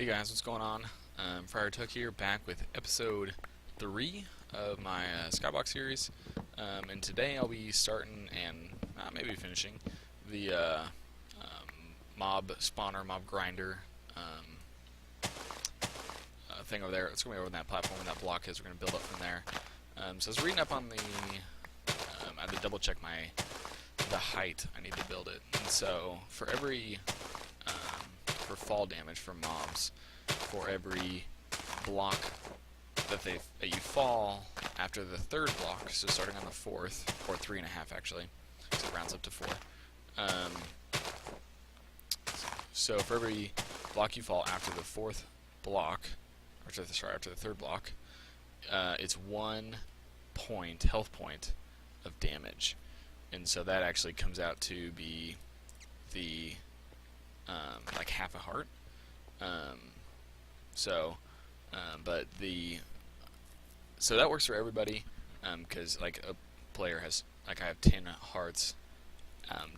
Hey guys, what's going on? Friar Tuck here, back with episode 3 of my SkyBlock series. And today I'll be starting and maybe finishing the mob spawner, mob grinder thing over there. It's going to be over on that platform where that block is. We're going to build up from there. So I was reading up on the... I had to double check the height I need to build it. And so for every... for fall damage from mobs, for every block that you fall after the third block, so starting on the fourth, or 3.5 actually, so it rounds up to 4. So for every block you fall after the fourth block, after the third block, it's 1 health point of damage, and so that actually comes out to be the like half a heart. So that works for everybody, because like a player has, like I have 10 hearts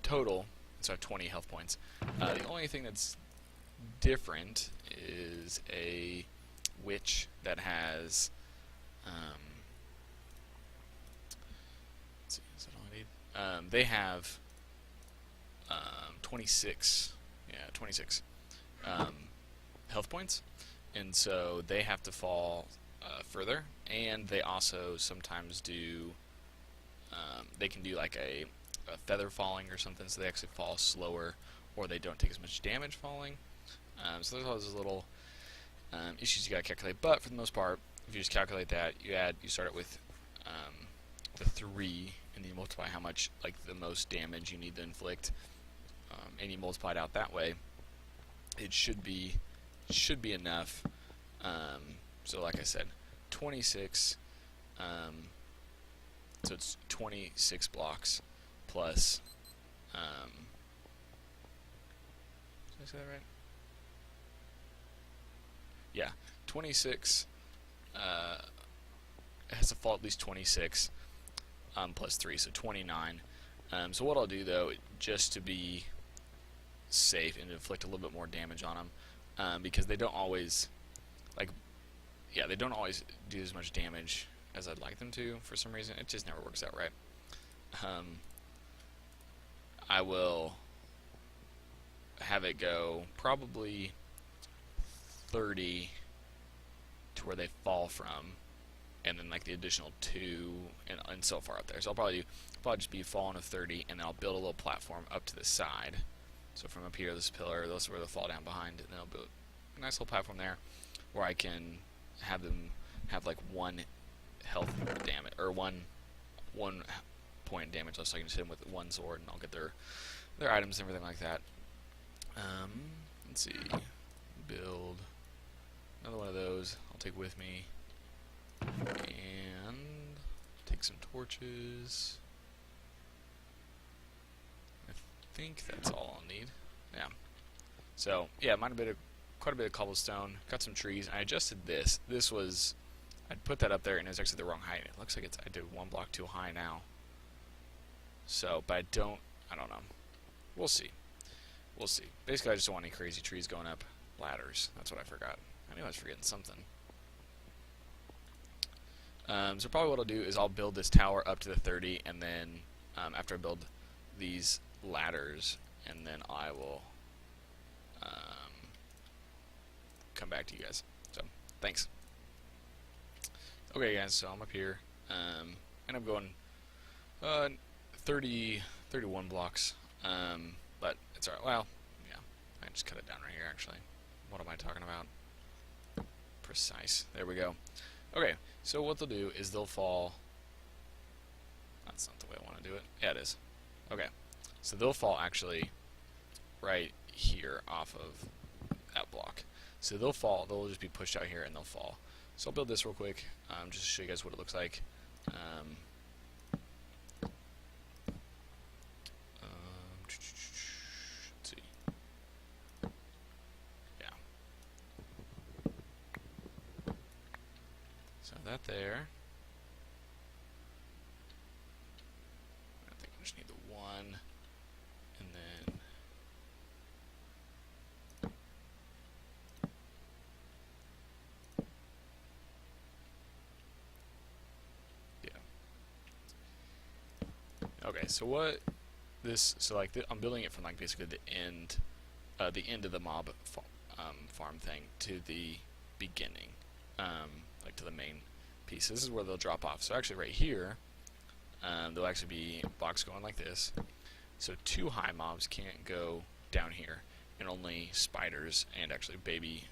total, so I have 20 health points. The only thing that's different is a witch that has let's see, is that all I need? They have 26 health points, and so they have to fall further, and they also sometimes do they can do like a feather falling or something, so they actually fall slower, or they don't take as much damage falling. So there's all those little issues you gotta calculate, but for the most part, if you just calculate that, you start it with the 3, and then you multiply how much, like the most damage you need to inflict, and you multiply it out that way. It should be enough. So like I said, 26. So it's 26 blocks plus. Did I say that right? Yeah, 26. It has to fall at least 26 plus 3, so 29. So what I'll do though, just to be safe and inflict a little bit more damage on them, because they don't always they don't always do as much damage as I'd like them to. For some reason, it just never works out right. I will have it go probably 30 to where they fall from, and then like the additional 2 and so far up there. So I'll probably just be falling of 30, and then I'll build a little platform up to the side. So from up here, this pillar, those where they'll fall down behind, and then I'll build a nice little platform there where I can have them have like 1 health damage, or one point damage left, so I can just hit them with 1 sword, and I'll get their items and everything like that. Let's see, build another one of those. I'll take with me, and take some torches. I think that's all I'll need. Yeah. So yeah, might have been quite a bit of cobblestone. Got some trees. I adjusted this. This was, I'd put that up there, and it was actually the wrong height. It looks like I did 1 block too high now. So, but I don't know. We'll see. We'll see. Basically, I just don't want any crazy trees going up ladders. That's what I forgot. I knew I was forgetting something. So probably what I'll do is I'll build this tower up to the 30, and then after I build these ladders, and then I will come back to you guys. So thanks. Okay guys, so I'm up here, and I'm going 31 blocks, but it's alright. Well, yeah, I just cut it down right here actually. What am I talking about? Precise. There we go. Okay, so what they'll do is they'll fall. That's not the way I want to do it. Yeah, it is. Okay, so they'll fall actually right here off of that block. So they'll fall. They'll just be pushed out here and they'll fall. So I'll build this real quick, just to show you guys what it looks like. Let's see. Yeah. So that there. I think I just need the 1, and then Okay, so what this, so like I'm building it from like basically the end of the mob farm thing to the beginning, like to the main piece. This is where they'll drop off. So actually right here, there'll actually be blocks going like this. So 2 high mobs can't go down here, and only spiders and actually baby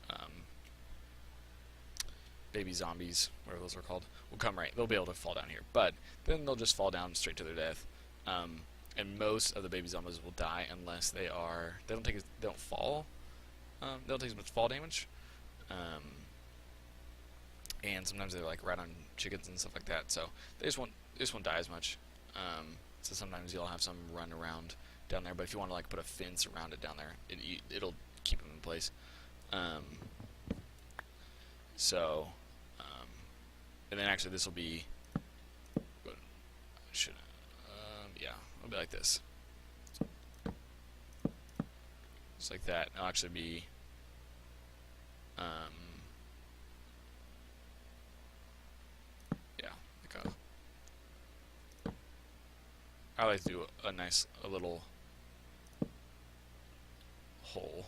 zombies, whatever those are called, will come right. They'll be able to fall down here, but then they'll just fall down straight to their death. And most of the baby zombies will die unless they don't fall. They don't take as much fall damage. And sometimes they're like right on chickens and stuff like that, so they just won't die as much. So sometimes you'll have some run around down there, but if you want to like put a fence around it down there, it'll keep them in place. And then actually this will be, yeah, it'll be like this, just like that. It'll actually be, yeah, like I like to do a little hole.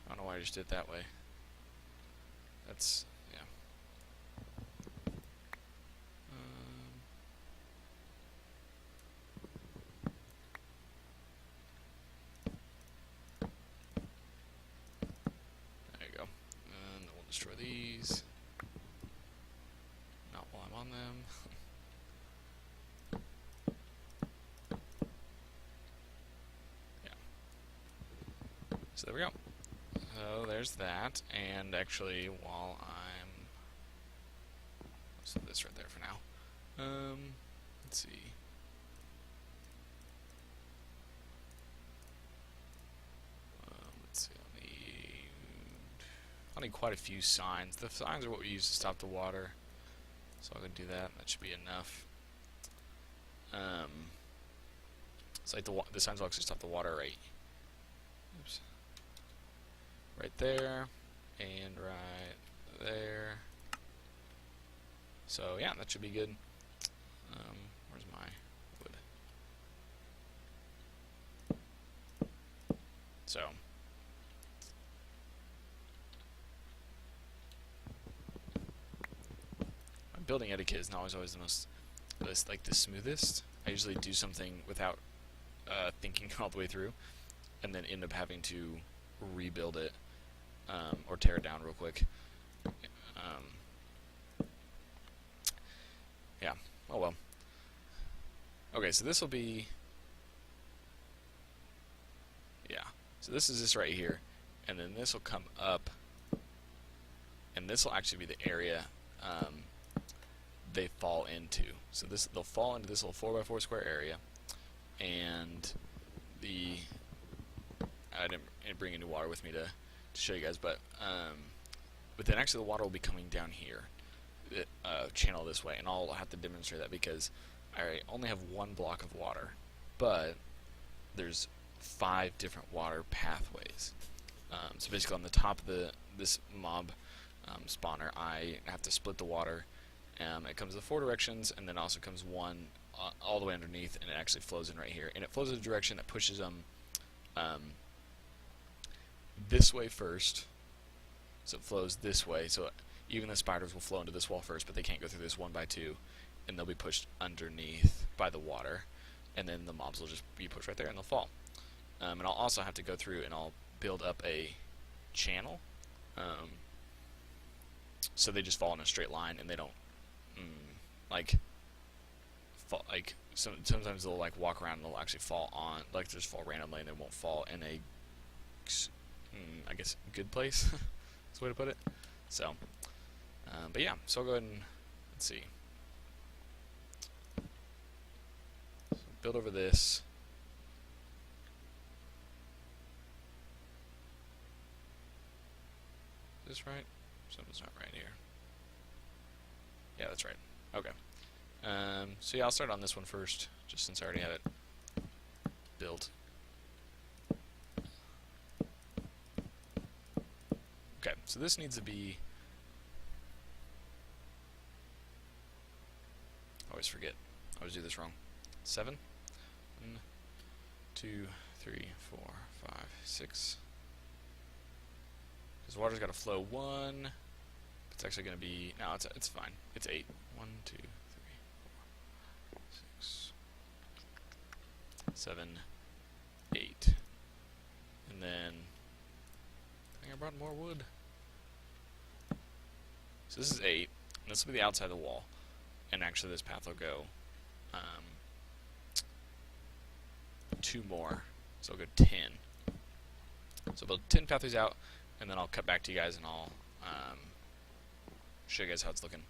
I don't know why I just did it that way. That's, yeah. There you go. And then we'll destroy these. Not while I'm on them. Yeah. So there we go. So there's that, and actually while I'll set this right there for now. Let's see. Let's see, I'll need quite a few signs. The signs are what we use to stop the water, so I can do that. That should be enough. It's like the signs will actually stop the water right. Oops. Right there, and right there. So yeah, that should be good. Where's my wood? So my building etiquette is not always the smoothest. I usually do something without thinking all the way through, and then end up having to rebuild it. Or tear it down real quick. Yeah, oh well. Okay, so this will be, yeah, so this is this right here, and then this will come up, and this will actually be the area they fall into. So they'll fall into this little 4x4 square area, and I didn't bring any water with me to show you guys, but then actually the water will be coming down here, channel this way, and I'll have to demonstrate that because I only have 1 block of water, but there's 5 different water pathways. So basically on the top of this mob spawner, I have to split the water. It comes in 4 directions, and then also comes one all the way underneath, and it actually flows in right here, and it flows in a direction that pushes them this way first. So it flows this way, so even the spiders will flow into this wall first, but they can't go through this 1 by 2, and they'll be pushed underneath by the water, and then the mobs will just be pushed right there and they'll fall. And I'll also have to go through and I'll build up a channel, so they just fall in a straight line and they don't fall, sometimes they'll like walk around and they'll actually fall on, like just fall randomly, and they won't fall in a I guess good place. That's the way to put it. So, but yeah, so I'll go ahead and let's see. So build over this. Is this right? Something's not right here. Yeah, that's right. Okay. So yeah, I'll start on this one first, just since I already have it built. Okay, so this needs to be... I always forget. I always do this wrong. 7? 1, 2, 3, 4, 5, 6. Because water's got to flow 1. It's actually going to be... No, it's fine. It's 8. 1, 2, 3, 4, 6, 7, 8. And then... I think I brought more wood. So this is 8. And this will be the outside of the wall. And actually this path will go 2 more. So I'll go 10. So I'll build 10 pathways out, and then I'll cut back to you guys and I'll show you guys how it's looking.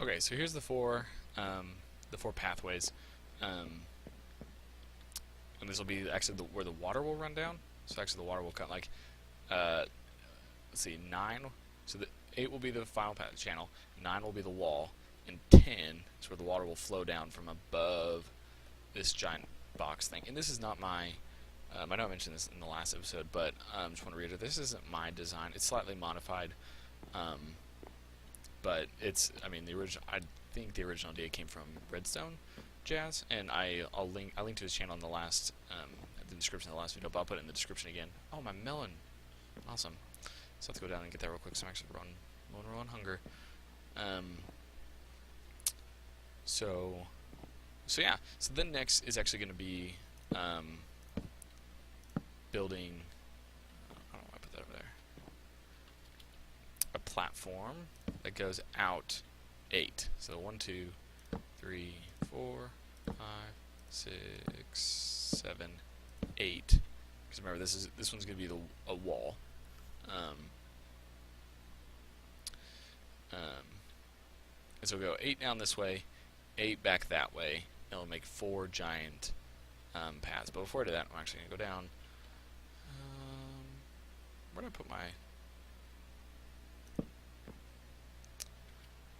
Okay, so here's the four pathways, and this will be actually where the water will run down. So actually, the water will cut like, let's see, 9. So the 8 will be the final channel, 9 will be the wall, and 10 is where the water will flow down from above this giant box thing. And this is not my. I know I mentioned this in the last episode, but I just want to reiterate, this isn't my design. It's slightly modified. But it's, I mean, the original. I think the original idea came from Redstone Jazz, and I'll link to his channel in the last, the description of the last video. But I'll put it in the description again. Oh, my melon! Awesome. So I have to go down and get that real quick. So I'm actually low on hunger. So yeah. So then next is actually going to be building. I don't know why I put that over there. A platform that goes out 8. So 1, 2, 3, 4, 5, 6, 7, 8. Because remember, this one's going to be a wall. And so we'll go 8 down this way, 8 back that way, and it'll make 4 giant paths. But before I do that, I'm actually going to go down. Where did I put my...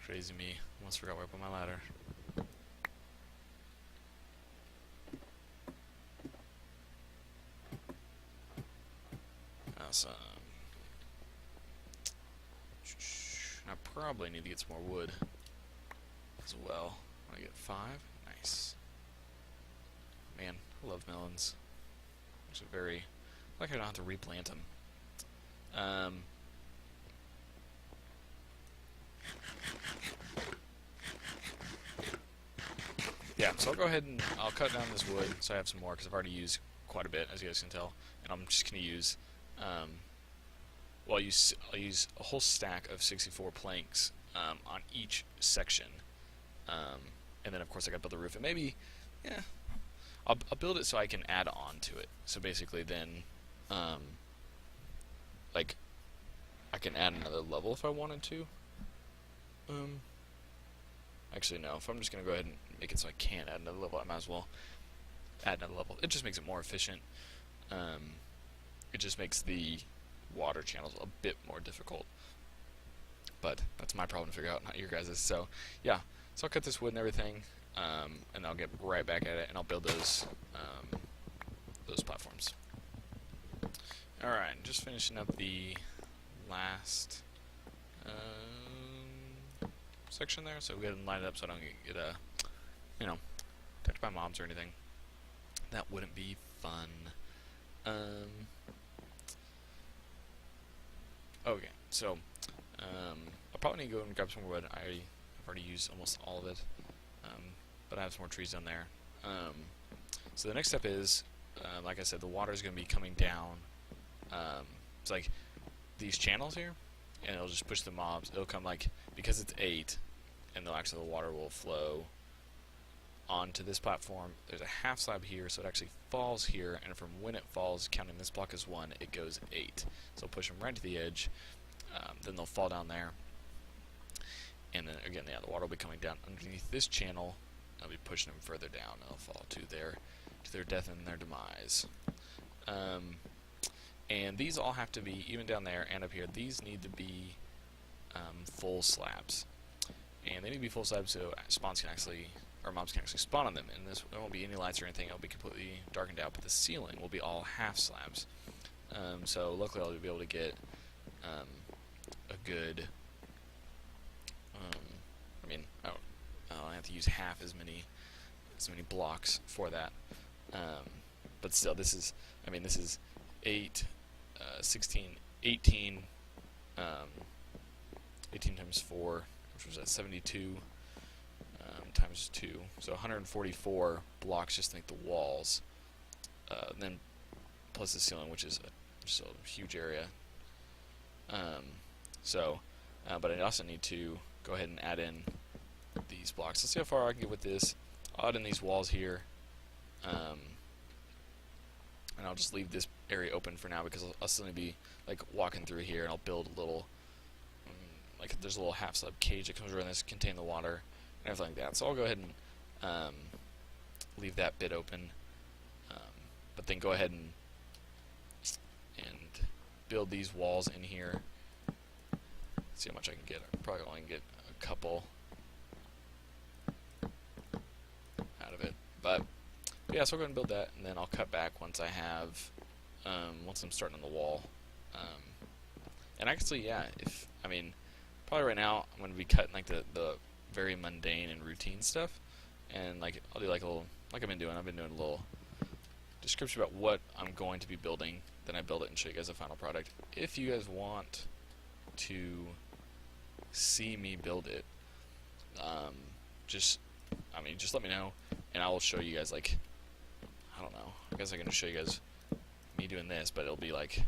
Crazy me. Almost forgot where I put my ladder. Awesome. I probably need to get some more wood as well. I get 5. Nice. Man, I love melons. It's very... I like I don't have to replant them. Yeah, so I'll go ahead and I'll cut down this wood so I have some more, because I've already used quite a bit, as you guys can tell. And I'm just going to use, I'll use a whole stack of 64 planks on each section. And then, of course, I got to build the roof. And maybe, yeah, I'll build it so I can add on to it. So basically then, like, I can add another level if I wanted to. Actually, no. If I'm just going to go ahead and make it so I can't add another level, I might as well add another level. It just makes it more efficient. It just makes the water channels a bit more difficult. But that's my problem to figure out, not your guys's. So yeah, so I'll cut this wood and everything, and I'll get right back at it, and I'll build those platforms. All right, just finishing up the last section there, so we gotta line it up so I don't get attacked by mobs or anything. That wouldn't be fun. Okay, so I'll probably need to go and grab some more wood. I've already used almost all of it, but I have some more trees down there. So the next step is, like I said, the water is going to be coming down. It's like these channels here, and it'll just push the mobs. It'll come like, because it's 8, and the water will flow onto this platform. There's a half slab here, so it actually falls here, and from when it falls, counting this block as 1, it goes 8. So I'll push them right to the edge, then they'll fall down there, and then again, yeah, the water will be coming down underneath this channel. I'll be pushing them further down, and they'll fall to their death and their demise. And these all have to be, even down there and up here, these need to be full slabs. And they need to be full slabs so mobs can actually spawn on them. And there won't be any lights or anything, it'll be completely darkened out, but the ceiling will be all half slabs. So luckily I'll be able to get a good, I don't have to use half as many blocks for that. But still, this is 8, 16, 18, 18 times 4, which was at 72, times 2, so 144 blocks just to make the walls, then plus the ceiling, which is just a huge area. But I also need to go ahead and add in these blocks. Let's see how far I can get with this. I'll add in these walls here, and I'll just leave this area open for now because I'll still be like walking through here, and I'll build a little, like there's a little half slab cage that comes around this, contain the water and everything like that. So I'll go ahead and leave that bit open, but then go ahead and build these walls in here. See how much I can get. I'm probably only get a couple out of it, but yeah. So I'll go ahead and build that, and then I'll cut back once I have, once I'm starting on the wall. And actually, yeah, probably right now I'm going to be cutting like the very mundane and routine stuff, and like I'll do like a little, like I've been doing a little description about what I'm going to be building. Then I build it and show you guys the final product. If you guys want to see me build it, just let me know, and I will show you guys, like, I don't know, I guess I'm going to show you guys me doing this, but it'll be like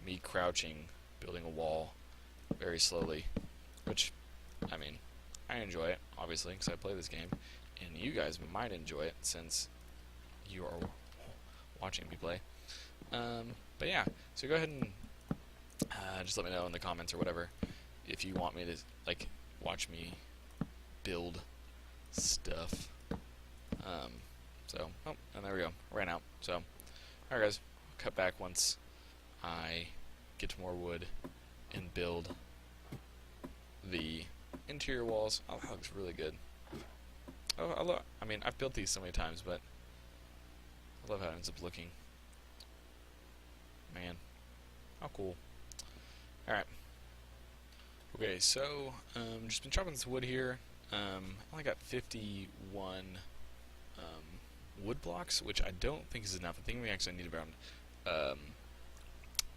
me crouching, building a wall very slowly, which, I enjoy it, obviously, because I play this game, and you guys might enjoy it since you are watching me play. But yeah, so go ahead and just let me know in the comments or whatever if you want me to like watch me build stuff. And there we go, ran out. So, alright guys, I'll cut back once I get to more wood and build the interior walls. Oh, that looks really good. Oh, I've built these so many times, but I love how it ends up looking. Man, how cool. Alright. Okay, so, just been chopping this wood here. I only got 51 wood blocks, which I don't think is enough. I think we actually need around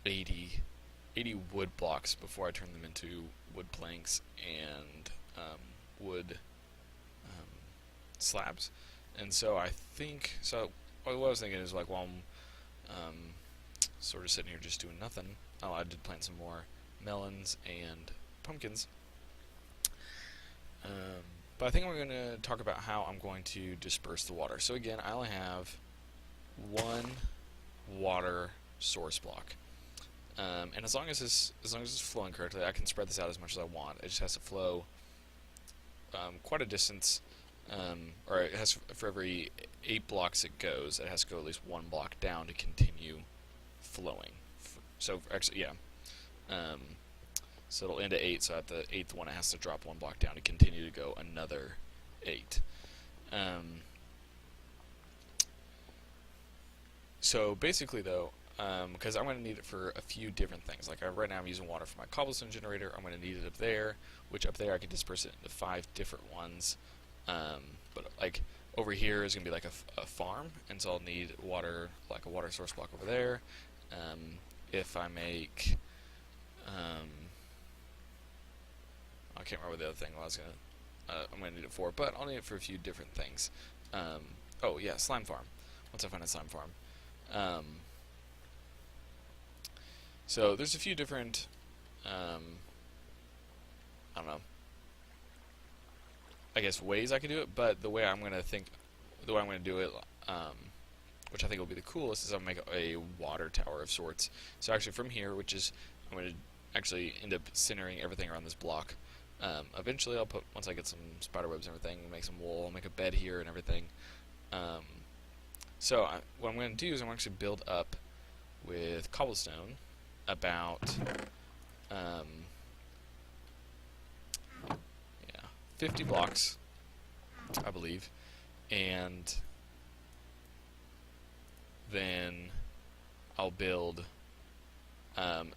80 wood blocks before I turn them into wood planks and wood slabs. And so I think, what I was thinking is, like, while I'm sort of sitting here just doing nothing, I did plant some more melons and pumpkins. But I think we're going to talk about how I'm going to disperse the water. So again, I only have one water source block, and as long as it's flowing correctly, I can spread this out as much as I want. It just has to flow quite a distance, or it has, for every 8 blocks it goes, it has to go at least 1 block down to continue flowing So actually, yeah. So it'll end at 8. So at the 8th one, it has to drop 1 block down to continue to go another 8. So basically, though, because I'm going to need it for a few different things. Like right now, I'm using water for my cobblestone generator. I'm going to need it up there, which up there I can disperse it into 5 different ones. But like over here is going to be like a farm, and so I'll need water, like a water source block over there. If I make, I can't remember what the other thing was I'm going to need it for, but I'll need it for a few different things. Oh yeah, slime farm. Once I find a slime farm. So there's a few different, I don't know, I guess ways I could do it, but the way I'm going to do it, which I think will be the coolest, is I'll make a water tower of sorts. So actually from here, I'm going to actually end up centering everything around this block. Eventually once I get some spider webs and everything, make some wool, I'll make a bed here and everything. So what I'm going to do is I'm going to actually build up with cobblestone about 50 blocks, I believe, and then I'll build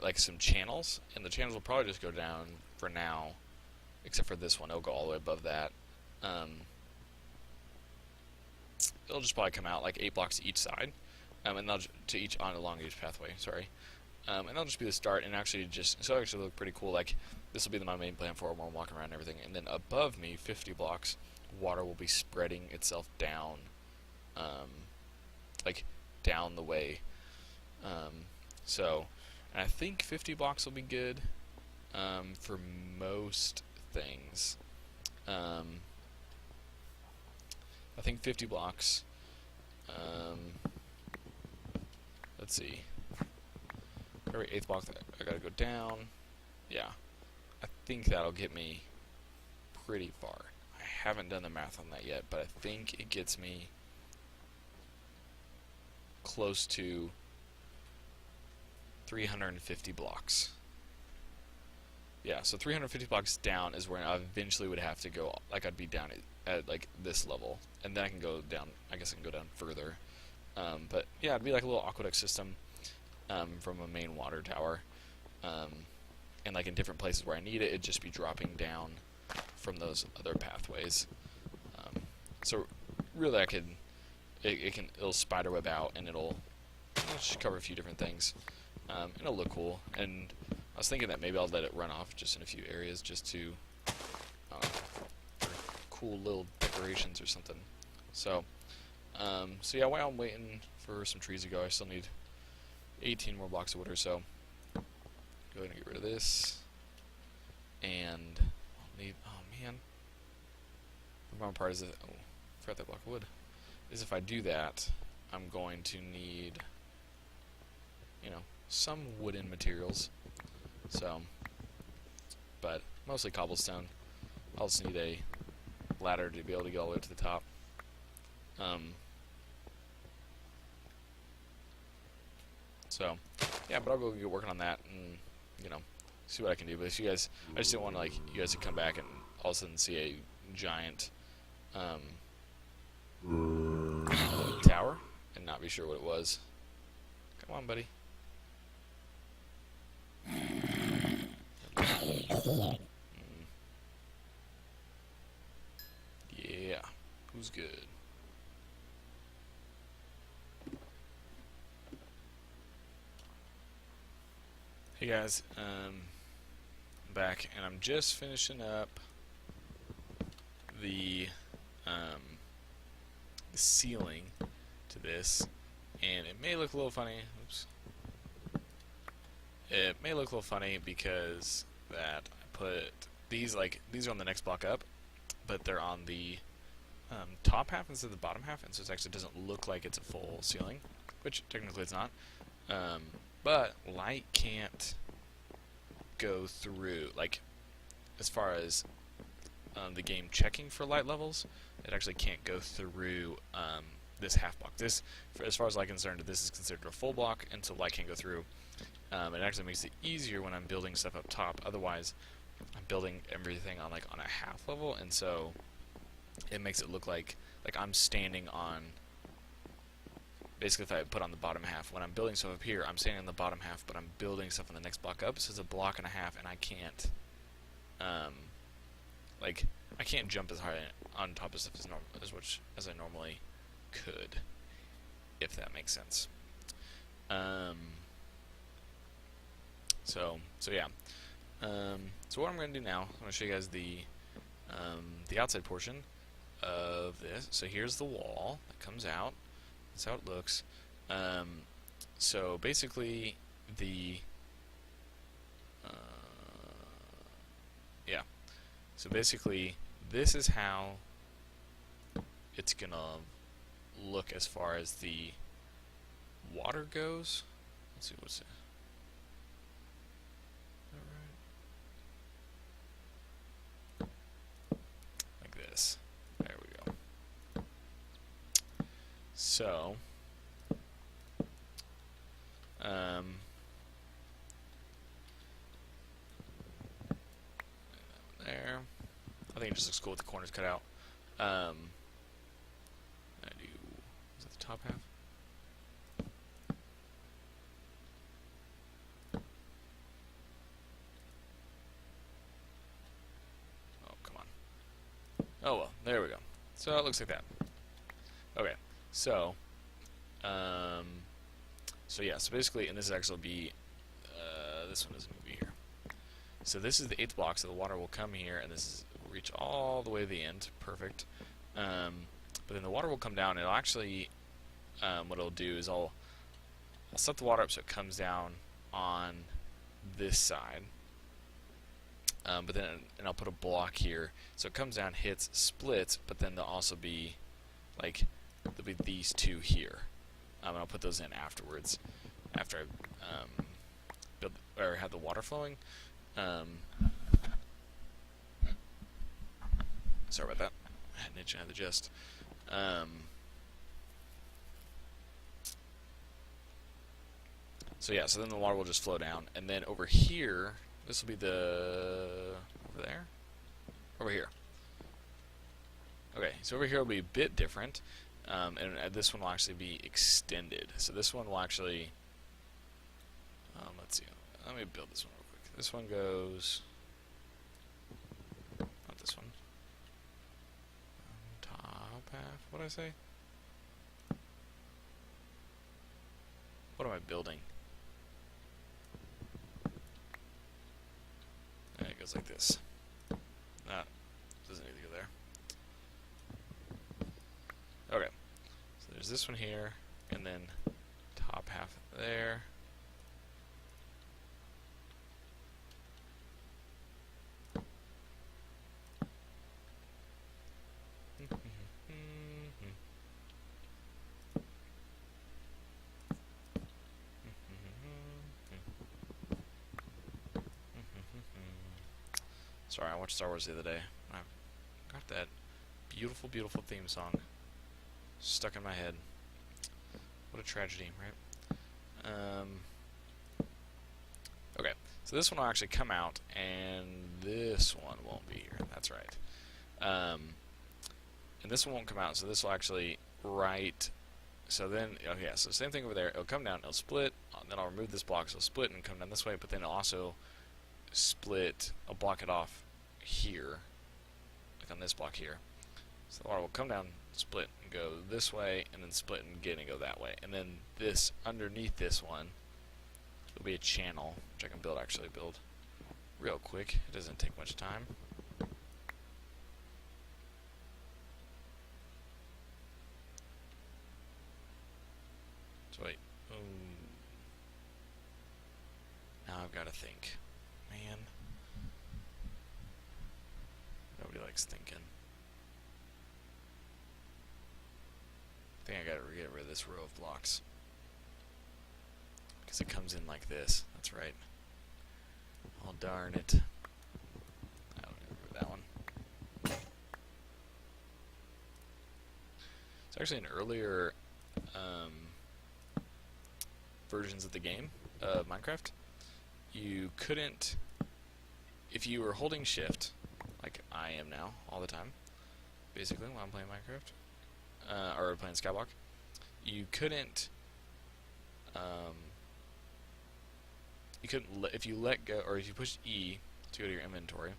like some channels, and the channels will probably just go down for now, except for this one. It'll go all the way above that. It'll just probably come out like 8 blocks each side, and they'll along each pathway. Sorry, and that'll just be the start. And actually, so it'll actually look pretty cool. Like this will be my main plan for when I'm walking around and everything. And then above me, 50 blocks, water will be spreading itself down, like down the way. So, and I think 50 blocks will be good for most things. I think 50 blocks. Let's see. Every 8th block that I gotta go down. Yeah. I think that'll get me pretty far. I haven't done the math on that yet, but I think it gets me close to 350 blocks. Yeah, so 350 blocks down is where I eventually would have to go. Like I'd be down at like this level, and then I can go down. I guess I can go down further. But yeah, it'd be like a little aqueduct system from a main water tower, and like in different places where I need it, it'd just be dropping down from those other pathways. So really, it'll spiderweb out, and it'll just cover a few different things. It'll look cool, and I was thinking that maybe I'll let it run off just in a few areas, just to for cool little decorations or something. So, so yeah, while I'm waiting for some trees to go, I still need 18 more blocks of wood or so. Go ahead and get rid of this, and I'll need. Oh man, the bummer part is that I forgot that block of wood. Is if I do that, I'm going to need, some wooden materials. So, but mostly cobblestone. I'll just need a ladder to be able to get all the way up to the top. So, yeah, but I'll go get working on that and, see what I can do. But if you guys, I just didn't want you guys to come back and all of a sudden see a giant tower and not be sure what it was. Come on, buddy. Yeah, who's good? Hey guys, I'm back, and I'm just finishing up the ceiling to this, and it may look a little funny. Oops. It may look a little funny because that I put these are on the next block up, but they're on the top half instead of the bottom half, and so it actually doesn't look like it's a full ceiling, which technically it's not. But light can't go through, like, as far as the game checking for light levels, it actually can't go through this half block. This, as far as I'm concerned, this is considered a full block, and so light can't go through. It actually makes it easier when I'm building stuff up top. Otherwise, I'm building everything on like on a half level, and so it makes it look like I'm standing on. Basically, if I put on the bottom half, when I'm building stuff up here, I'm standing on the bottom half, but I'm building stuff on the next block up, so it's a block and a half, and I can't, like, I can't jump as high on top of stuff as I normally could, if that makes sense. So yeah. So what I'm going to do now, I'm going to show you guys the outside portion of this. So here's the wall that comes out. That's how it looks. So basically, yeah. So basically, this is how it's gonna look as far as the water goes. Let's see what's it. Like this. There we go. So, there. I think it just looks cool with the corners cut out. I do. Is that the top half? Oh, come on. Oh well, there we go. So it looks like that. Okay, so yeah, so basically, and this is actually be this one doesn't move here. So this is the 8th block, so the water will come here, and this will reach all the way to the end. Perfect. But then the water will come down, and it'll actually, what it'll do is I'll set the water up so it comes down on this side. But then, and I'll put a block here, so it comes down, hits, splits, but then there'll also be, like, there'll be these two here. And I'll put those in afterwards, after I build or have the water flowing. Sorry about that. I had an itch and I had the gist. So yeah, so then the water will just flow down, and then over here, this will be over there, over here. Okay, so over here will be a bit different, and this one will actually be extended. So this one will actually, let's see, let me build this one real quick. This one goes, not this one, top half, what did I say? What am I building? And it goes like this. Doesn't need to go there. Okay, so there's this one here, and then top half there. Sorry, I watched Star Wars the other day. I got that beautiful, beautiful theme song stuck in my head. What a tragedy, right? Okay, so this one will actually come out, and this one won't be here. That's right. And this one won't come out, so this will actually so then, okay, so same thing over there. It'll come down, it'll split, then I'll remove this block, so it'll split and come down this way, but then it'll also split, I'll block it off here, like on this block here. So the water will come down, split, and go this way, and then split and again and go that way. And then this, underneath this one, will be a channel, which I can actually build real quick. It doesn't take much time. So wait, now I've got to think. Man. Nobody likes thinking. I think I gotta get rid of this row of blocks. Because it comes in like this. That's right. Oh, darn it. I don't remember that one. It's actually in earlier versions of the game, Minecraft. you couldn't, if you were holding shift, like I am now all the time, basically when I'm playing Minecraft, or playing SkyBlock, you couldn't, if you let go, or if you push E to go to your inventory,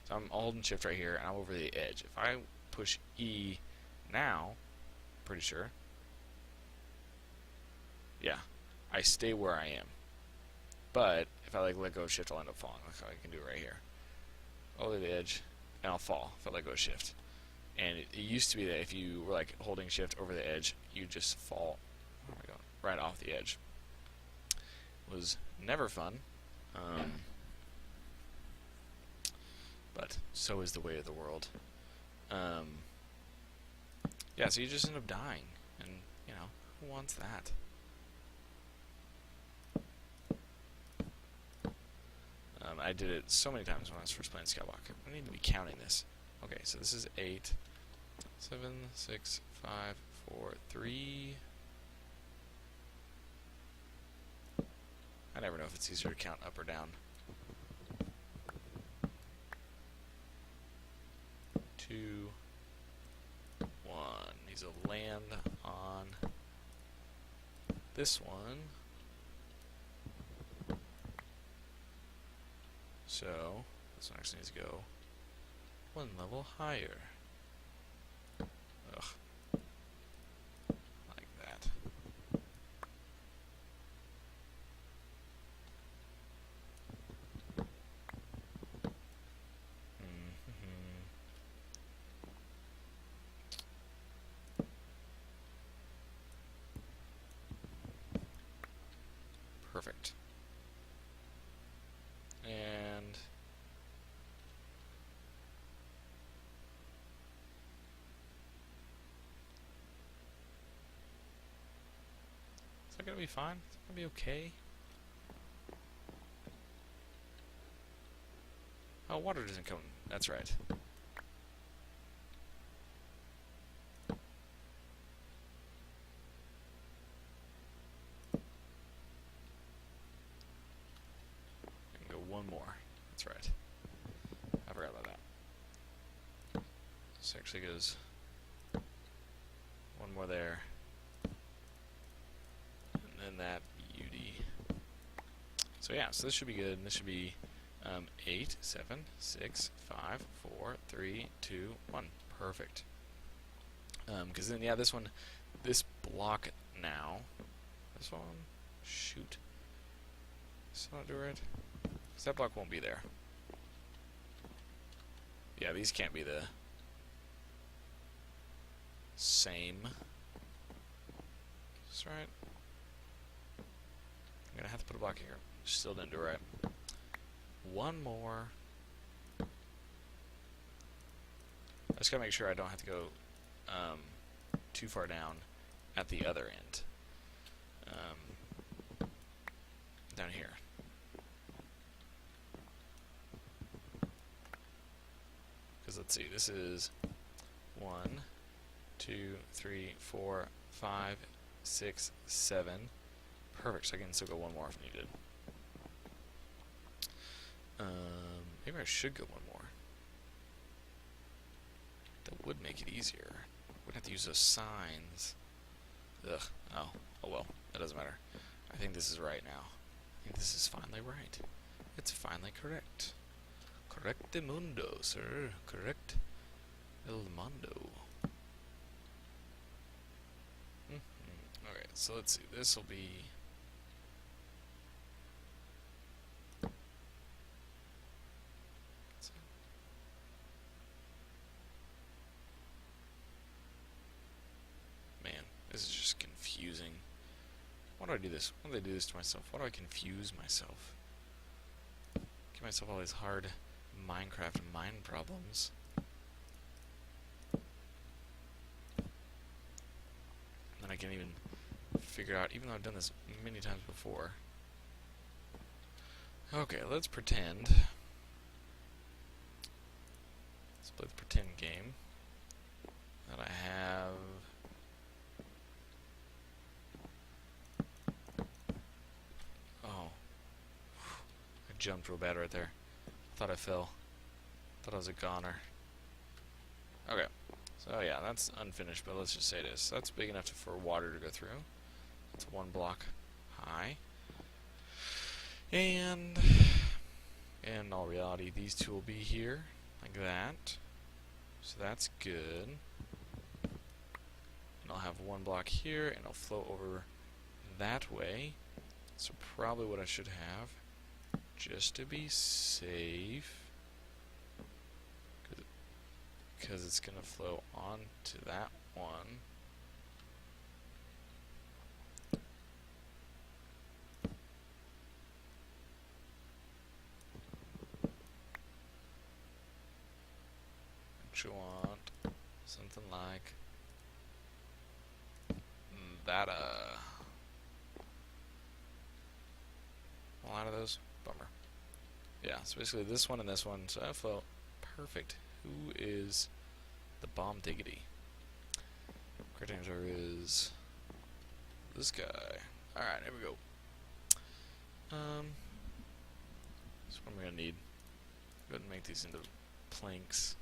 so I'm holding shift right here, and I'm over the edge. If I push E now, pretty sure, yeah, I stay where I am. But if I like let go of shift, I'll end up falling. Like I can do it right here, over the edge, and I'll fall if I let go of shift. And it used to be that if you were like holding shift over the edge, you just fall. Oh my god, right off the edge. It was never fun. But so is the way of the world. Yeah, so you just end up dying, and you know, who wants that? I did it so many times when I was first playing SkyBlock. I need to be counting this. Okay, so this is 8, 7, 6, 5, 4, 3. I never know if it's easier to count up or down. 2, 1. Needs to land on this one. So this one actually needs to go one level higher. Ugh. Like that. Perfect. And is that gonna be fine? Is that gonna be okay? Oh, water doesn't come. That's right. I can go one more. That's right. I forgot about that. This actually goes one more there. And then that beauty. So yeah, so this should be good. And this should be 8, 7, 6, 5, 4, 3, 2, 1. Perfect. Because then, yeah, this one, this block now. This one, shoot. Does that not do it right? Because that block won't be there. Yeah, these can't be the same. That's right. I'm gonna have to put a block here. Still didn't do it right. One more. I just gotta make sure I don't have to go too far down at the other end. Down here. Because let's see, this is 1, 2, 3, 4, 5, 6, 7. Perfect, so I can still go one more if needed. Maybe I should go one more. That would make it easier. Wouldn't have to use those signs. Ugh. Oh well. That doesn't matter. I think this is right now. I think this is finally right. It's finally correct. Correcte mundo, sir. Correct el mundo. Okay, so let's see. This will be... This is just confusing. Why do I do this? Why do I do this to myself? Why do I confuse myself? Give myself all these hard Minecraft mind problems. And then I can't even figure out, even though I've done this many times before. Okay, let's pretend. Let's play the pretend game. That I have... jumped real bad right there. Thought I fell. Thought I was a goner. Okay. So yeah, that's unfinished, but let's just say it is. That's big enough for water to go through. It's 1 block high. And in all reality, these two will be here, like that. So that's good. And I'll have 1 block here, and I'll flow over that way. So probably what I should have, just to be safe, because it's going to flow onto that one. You want something like that. A lot of those. Bummer. Yeah, so basically this one and this one. So I flow perfect. Who is the bomb diggity? Correct answer is this guy. Alright, here we go. So what am I gonna need? Go ahead and make these into planks.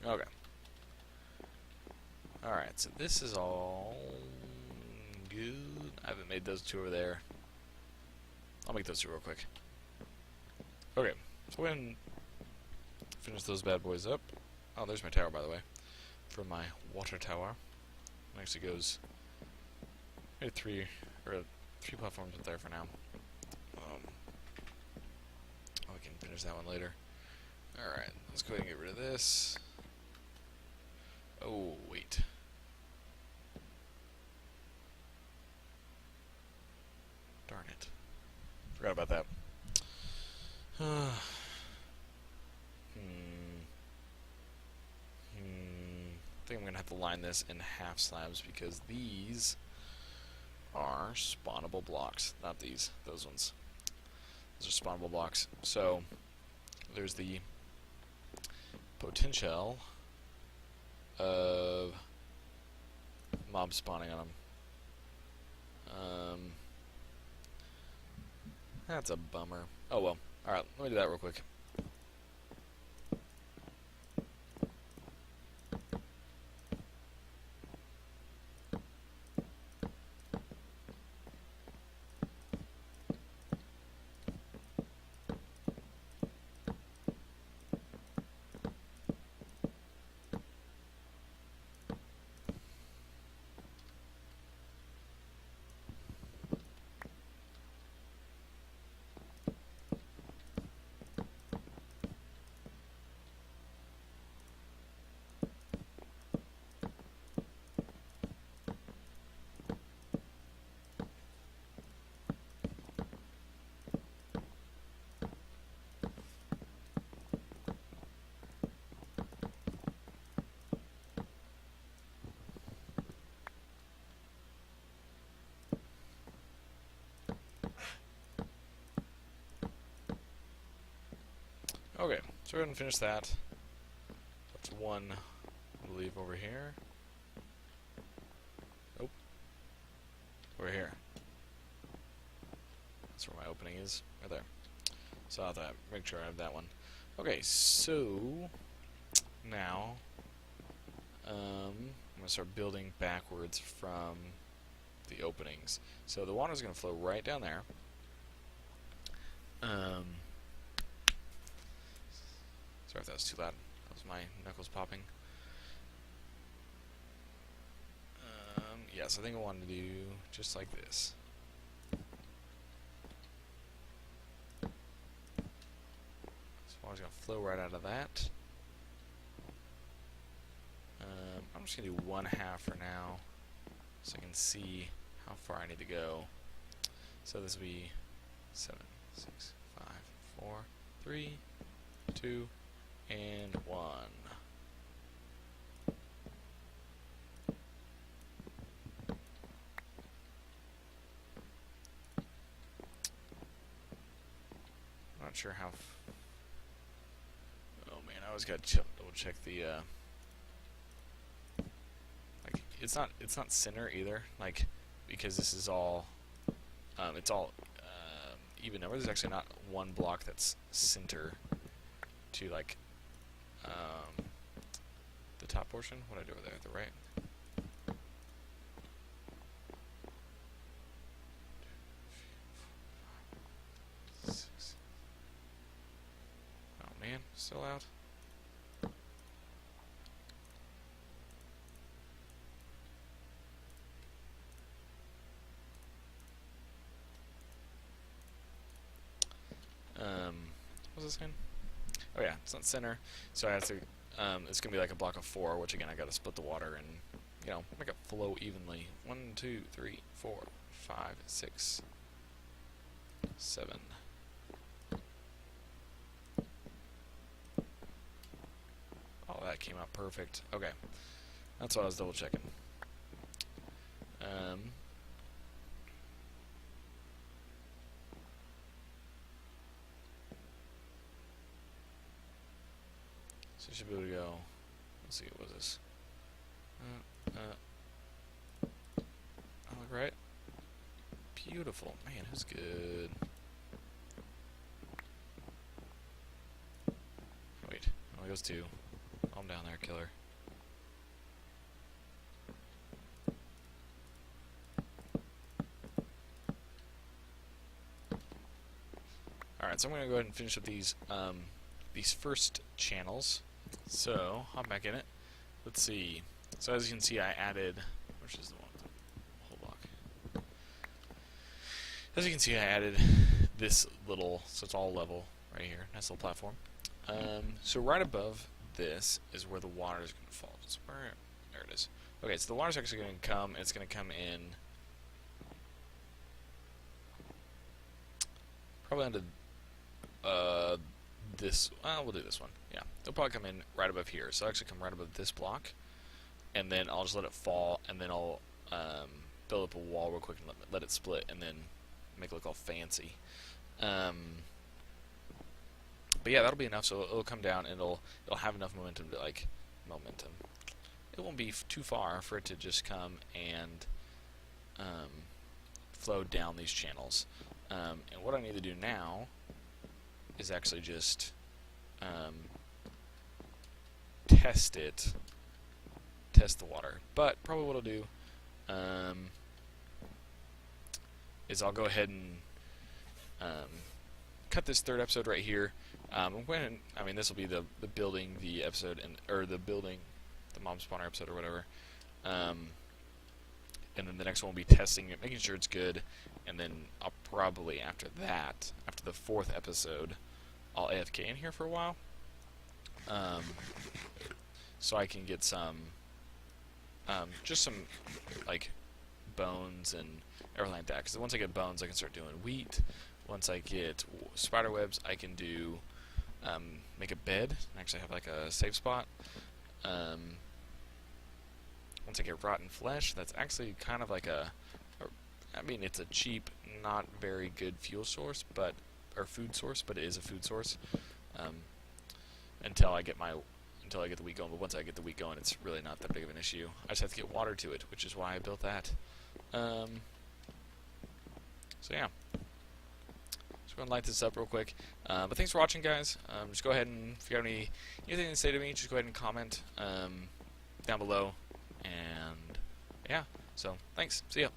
Okay. Alright, so this is all good. I haven't made those two over there. I'll make those two real quick. Okay, so go ahead and finish those bad boys up. Oh, there's my tower, by the way. For my water tower. It actually goes maybe three platforms up there for now. We can finish that one later. Alright, let's go ahead and get rid of this. Oh, wait. Darn it. Forgot about that. I think I'm going to have to line this in half slabs because these are spawnable blocks. Not these, those ones. Those are spawnable blocks. So, there's the potential of mobs spawning on them. That's a bummer. Oh well. Alright, let me do that real quick. Okay, so we're going to finish that. That's one, I believe, over here. Nope. Over here. That's where my opening is. Right there. So I'll have to make sure I have that one. Okay, so now I'm going to start building backwards from the openings. So the water's going to flow right down there. Sorry if that was too loud. That was my knuckles popping. Yes, I think I wanted to do just like this. So water's going to flow right out of that. I'm just going to do 1/2 for now, so I can see how far I need to go. So this will be 7, 6, 5, 4, 3, 2, and 1. I'm not sure how. Oh man, I always got to double check the like it's not center either, like, because this is all it's all even number. There's actually not one block that's center to like the top portion. What do I do over there? The right. Oh man, still out. What's this in? Oh yeah, it's not center, so I have to. It's gonna be like a block of 4, which again I gotta split the water and make it flow evenly. 1, 2, 3, 4, 5, 6, 7. Oh, that came out perfect. Okay, that's what I was double checking. So you should be able to go. Let's see, what was this? I look right. Beautiful, man. Who's good? Wait, only goes 2. I'm down there, killer. All right, so I'm gonna go ahead and finish up these first channels. So, hop back in it. Let's see. So as you can see, I added, which is the one, whole block. As you can see, I added this little, so it's all level right here. Nice little platform. So right above this is where the water is going to fall. So there it is. Okay, so the water's actually going to come, and it's going to come in probably onto this. We'll do this one. Yeah, it'll probably come in right above here. So it'll actually come right above this block, and then I'll just let it fall, and then I'll build up a wall real quick and let it split, and then make it look all fancy. But yeah, that'll be enough. So it'll come down, and it'll have enough momentum to It won't be too far for it to just come and flow down these channels. And what I need to do now is actually just test the water. But probably what I'll do is I'll go ahead and cut this third episode right here. This will be the building the episode, or the building the mom spawner episode or whatever. And then the next one will be testing it, making sure it's good, and then I'll probably after the 4th episode, I'll AFK in here for a while, so I can get some, just some like bones and everything like that. Because once I get bones, I can start doing wheat. Once I get spider webs, I can do make a bed and actually have like a safe spot. Once I get rotten flesh, that's actually kind of like it's a cheap, not very good fuel source, or food source, but it is a food source. Until I get the wheat going. But once I get the wheat going, it's really not that big of an issue. I just have to get water to it, which is why I built that. So yeah. Just going to light this up real quick. But thanks for watching, guys. Just go ahead and if you have anything to say to me, just go ahead and comment down below. And yeah, so thanks. See ya.